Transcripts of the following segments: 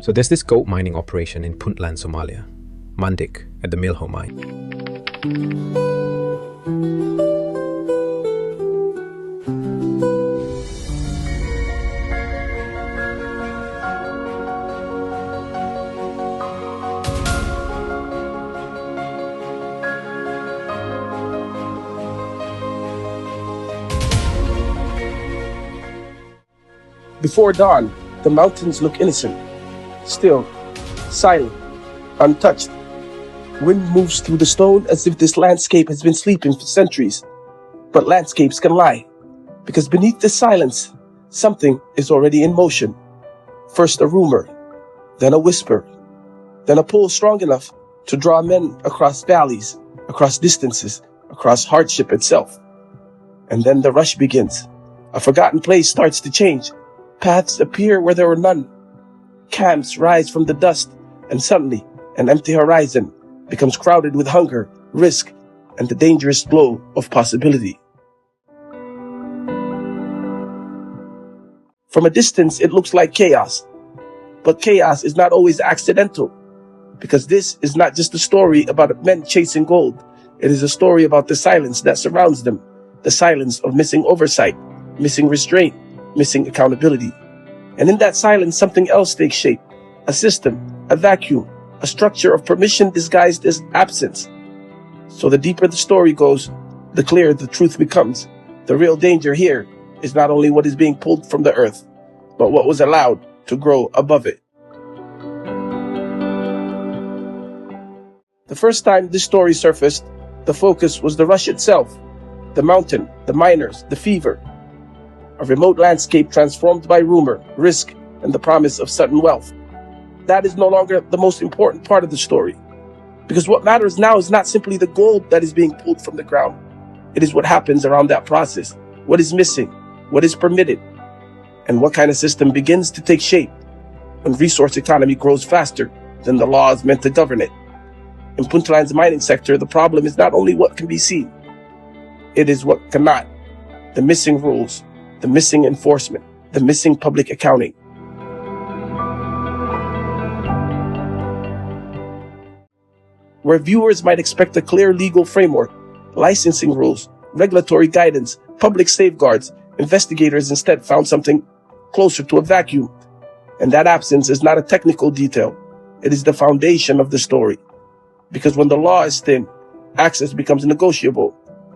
So there's this gold mining operation in Puntland, Somalia, Mandeeq at the Milxo mine. Before dawn, the mountains look innocent, still, silent, untouched. Wind moves through the stone as if this landscape has been sleeping for centuries. But landscapes can lie, because beneath this silence, something is already in motion. First a rumor, then a whisper, then a pull strong enough to draw men across valleys, across distances, across hardship itself. And then the rush begins. A forgotten place starts to change. Paths appear where there were none. Camps rise from the dust, and suddenly an empty horizon becomes crowded with hunger, risk, and the dangerous glow of possibility. From a distance, it looks like chaos. But chaos is not always accidental, because this is not just a story about men chasing gold. It is a story about the silence that surrounds them, the silence of missing oversight, missing restraint, missing accountability. And in that silence, something else takes shape. A system, a vacuum, a structure of permission disguised as absence. So the deeper the story goes, the clearer the truth becomes. The real danger here is not only what is being pulled from the earth, but what was allowed to grow above it. The first time this story surfaced, the focus was the rush itself, the mountain, the miners, the fever. A remote landscape transformed by rumor, risk, and the promise of sudden wealth. That is no longer the most important part of the story. Because what matters now is not simply the gold that is being pulled from the ground. It is what happens around that process. What is missing? What is permitted? And what kind of system begins to take shape when resource economy grows faster than the laws meant to govern it. In Puntland's mining sector, the problem is not only what can be seen. It is what cannot. The missing rules, the missing enforcement, the missing public accounting. Where viewers might expect a clear legal framework, licensing rules, regulatory guidance, public safeguards, investigators instead found something closer to a vacuum. And that absence is not a technical detail. It is the foundation of the story. Because when the law is thin, access becomes negotiable.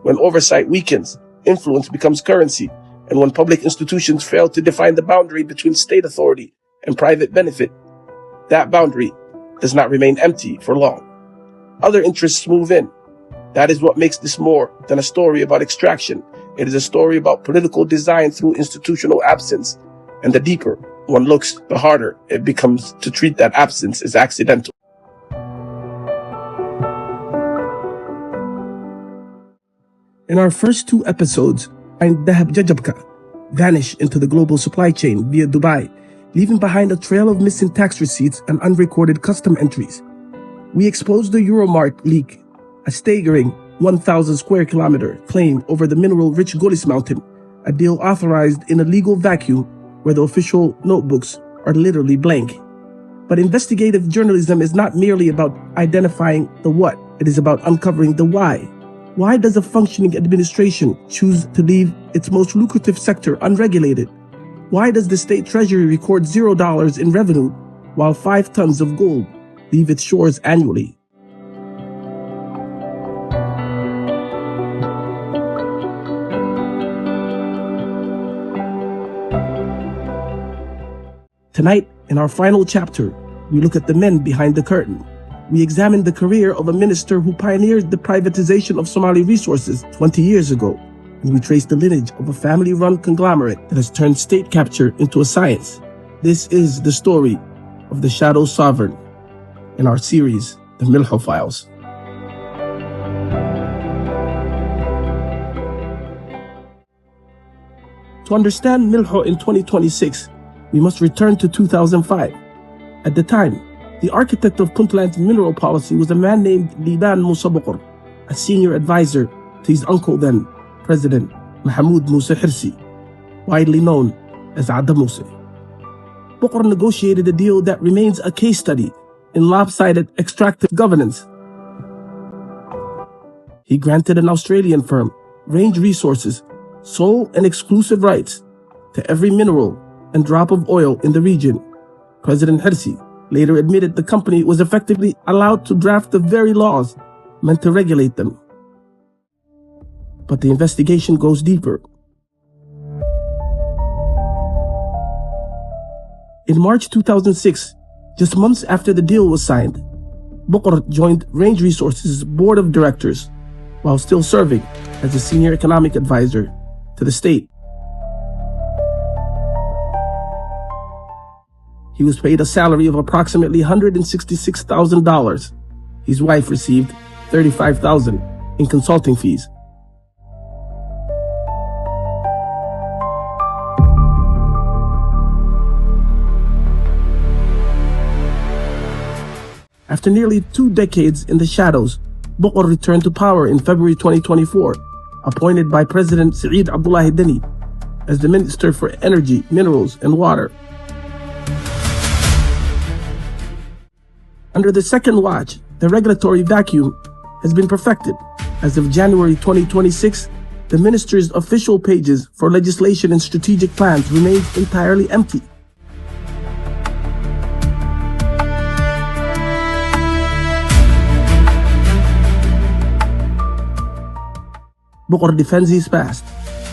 When oversight weakens, influence becomes currency. And when public institutions fail to define the boundary between state authority and private benefit, that boundary does not remain empty for long. Other interests move in. That is what makes this more than a story about extraction. It is a story about political design through institutional absence. And the deeper one looks, the harder it becomes to treat that absence as accidental. In our first two episodes, Dahab Jajabka vanish into the global supply chain via Dubai, leaving behind a trail of missing tax receipts and unrecorded custom entries. We exposed the Euromark leak, a staggering 1,000 square kilometer claim over the mineral-rich Golis Mountain, a deal authorized in a legal vacuum where the official notebooks are literally blank. But investigative journalism is not merely about identifying the what, it is about uncovering the why. Why does a functioning administration choose to leave its most lucrative sector unregulated? Why does the state treasury record $0 in revenue while 5 tons of gold leave its shores annually? Tonight, in our final chapter, we look at the men behind the curtain. We examine the career of a minister who pioneered the privatization of Somali resources 20 years ago, and we trace the lineage of a family-run conglomerate that has turned state capture into a science. This is the story of the Shadow Sovereign in our series, The Milxo Files. To understand Milxo in 2026, we must return to 2005. At the time, the architect of Puntland's mineral policy was a man named Liban Muse Boqor, a senior advisor to his uncle then, President Mahmoud Musa Hirsi, widely known as Adda Muse. Boqor negotiated a deal that remains a case study in lopsided extractive governance. He granted an Australian firm, Range Resources, sole and exclusive rights to every mineral and drop of oil in the region. President Hirsi later admitted the company was effectively allowed to draft the very laws meant to regulate them. But the investigation goes deeper. In March 2006, just months after the deal was signed, Boqor joined Range Resources' board of directors while still serving as a senior economic advisor to the state. He was paid a salary of approximately $166,000. His wife received $35,000 in consulting fees. After nearly 2 decades in the shadows, Boqor returned to power in February 2024, appointed by President Saeed Abdullahi Deni as the Minister for Energy, Minerals, and Water. Under the second watch, the regulatory vacuum has been perfected. As of January 2026, the minister's official pages for legislation and strategic plans remain entirely empty. Boqor defends his past,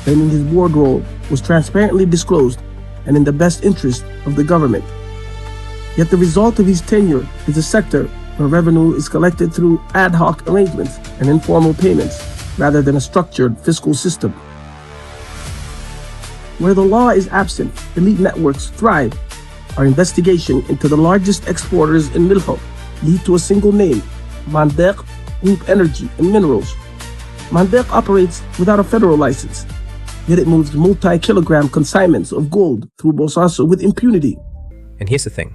claiming his board role was transparently disclosed and in the best interest of the government. Yet the result of his tenure is a sector where revenue is collected through ad hoc arrangements and informal payments rather than a structured fiscal system. Where the law is absent, elite networks thrive. Our investigation into the largest exporters in Milxo lead to a single name, Mandeeq Group Energy and Minerals. Mandeeq operates without a federal license, yet it moves multi-kilogram consignments of gold through Bosaso with impunity. And here's the thing.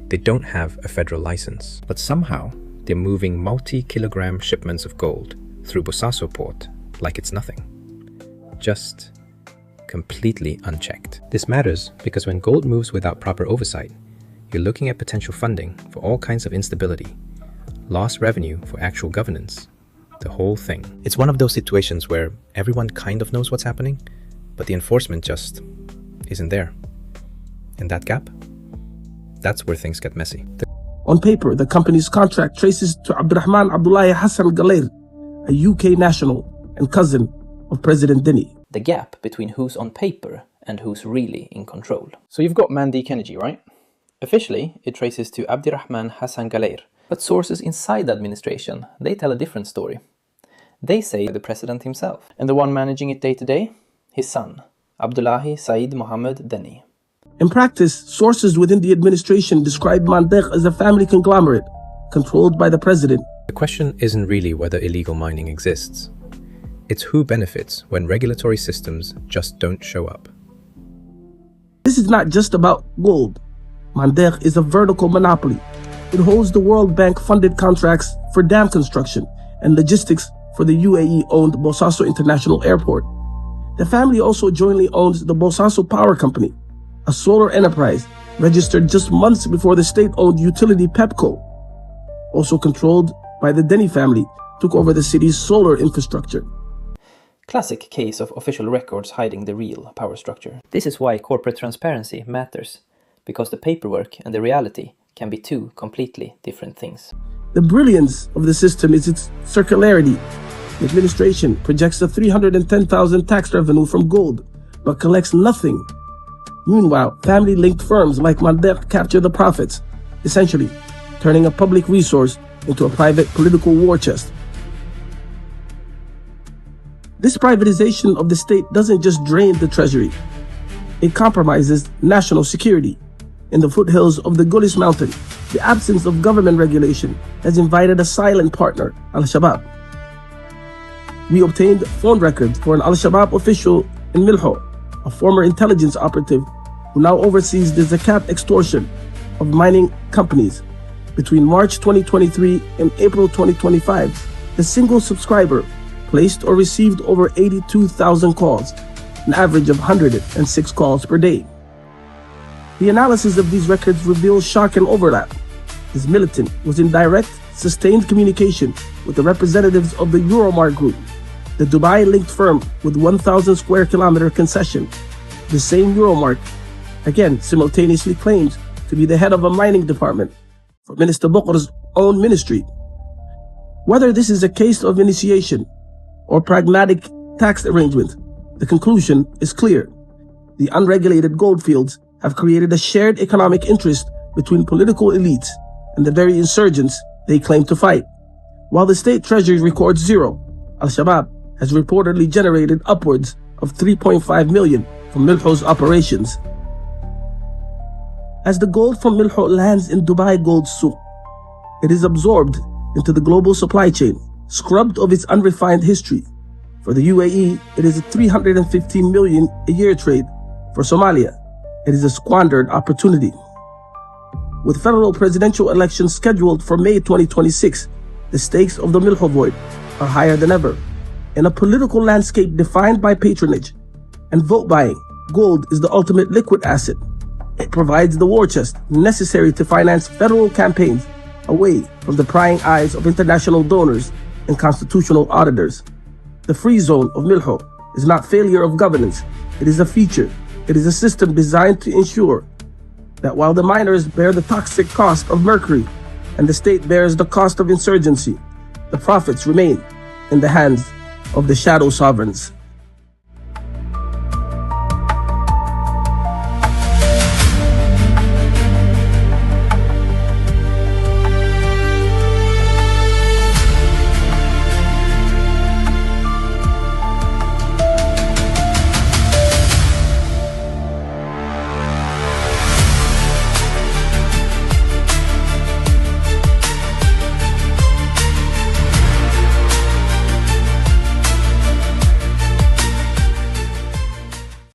They don't have a federal license, but somehow they're moving multi-kilogram shipments of gold through Bosaso port like it's nothing. Just completely unchecked. This matters because when gold moves without proper oversight, you're looking at potential funding for all kinds of instability, lost revenue for actual governance, the whole thing. It's one of those situations where everyone kind of knows what's happening, but the enforcement just isn't there. And that gap? That's where things get messy. On paper, the company's contract traces to Abdurrahman Abdullahi Hassan Galair, a UK national and cousin of President Deni. The gap between who's on paper and who's really in control. So you've got Mandeeq Energy, right? Officially, it traces to Abdurrahman Hassan Galair. But sources inside the administration, they tell a different story. They say the president himself. And the one managing it day to day? His son, Abdullahi Saeed Mohammed Deni. In practice, sources within the administration describe Mandeeq as a family conglomerate, controlled by the president. The question isn't really whether illegal mining exists. It's who benefits when regulatory systems just don't show up. This is not just about gold. Mandeeq is a vertical monopoly. It holds the World Bank-funded contracts for dam construction and logistics for the UAE-owned Bosaso International Airport. The family also jointly owns the Bosaso Power Company, a solar enterprise registered just months before the state-owned utility Pepco, also controlled by the Deni family, took over the city's solar infrastructure. Classic case of official records hiding the real power structure. This is why corporate transparency matters, because the paperwork and the reality can be two completely different things. The brilliance of the system is its circularity. The administration projects a $310,000 tax revenue from gold, but collects nothing. Meanwhile, family-linked firms like Mandeeq capture the profits, essentially turning a public resource into a private political war chest. This privatization of the state doesn't just drain the treasury. It compromises national security. In the foothills of the Gulis Mountain, the absence of government regulation has invited a silent partner, Al-Shabaab. We obtained phone records for an Al-Shabaab official in Milxo, a former intelligence operative who now oversees the zakat extortion of mining companies. Between March 2023 and April 2025, the single subscriber placed or received over 82,000 calls, an average of 106 calls per day. The analysis of these records reveals shock and overlap. This militant was in direct, sustained communication with the representatives of the Euromar Group, the Dubai-linked firm with 1,000 square kilometer concession. The same Euromar, again, simultaneously claims to be the head of a mining department for Minister Boqor's own ministry. Whether this is a case of initiation or pragmatic tax arrangement, the conclusion is clear. The unregulated gold fields have created a shared economic interest between political elites and the very insurgents they claim to fight. While the state treasury records zero, Al-Shabaab has reportedly generated upwards of 3.5 million from Milxo's operations. As the gold from Milxo lands in Dubai Gold Souk, it is absorbed into the global supply chain, scrubbed of its unrefined history. For the UAE, it is a 315 million a year trade. For Somalia, it is a squandered opportunity. With federal presidential elections scheduled for May 2026, the stakes of the Milxo void are higher than ever. In a political landscape defined by patronage and vote buying, gold is the ultimate liquid asset. It provides the war chest necessary to finance federal campaigns away from the prying eyes of international donors and constitutional auditors. The free zone of Milxo is not failure of governance. It is a feature. It is a system designed to ensure that while the miners bear the toxic cost of mercury and the state bears the cost of insurgency, the profits remain in the hands of the shadow sovereigns.